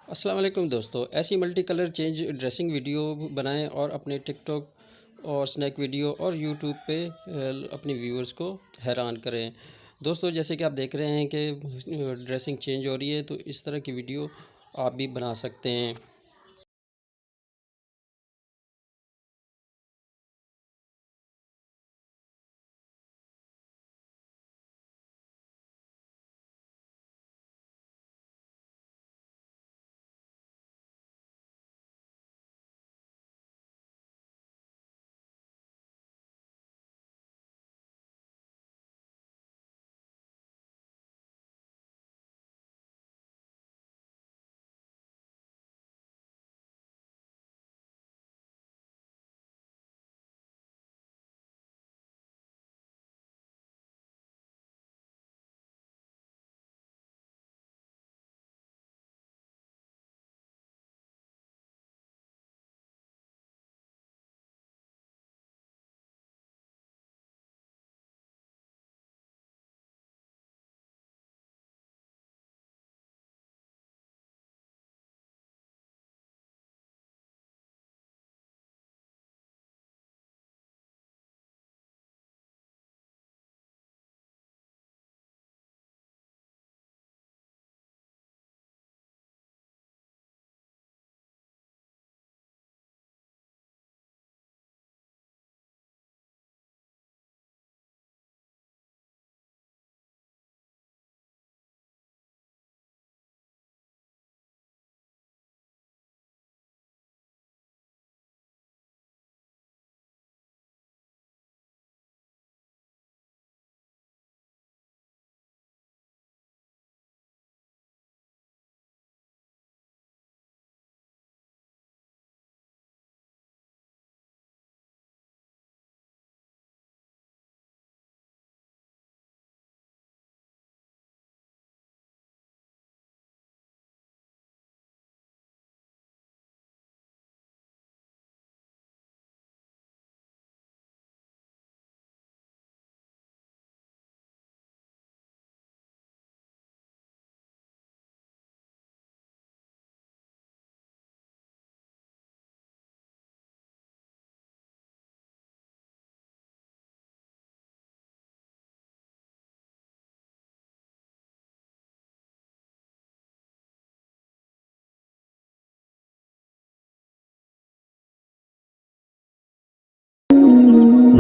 अस्सलाम वालेकुम दोस्तों, ऐसी multi colour change dressing video बनाएं और अपने टिकटॉक और स्नैक वीडियो और यूट्यूब पे अपने व्यूअर्स को हैरान करें। दोस्तों, जैसे कि आप देख रहे हैं कि ड्रेसिंग चेंज हो रही है, तो इस तरह की वीडियो आप भी बना सकते हैं।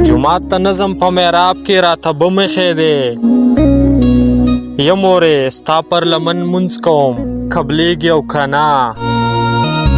جمعات ته نظم په محراب کې راته بمخې دی یم اورې ستا پر لمن مونځ کوم قبلېږي او که نه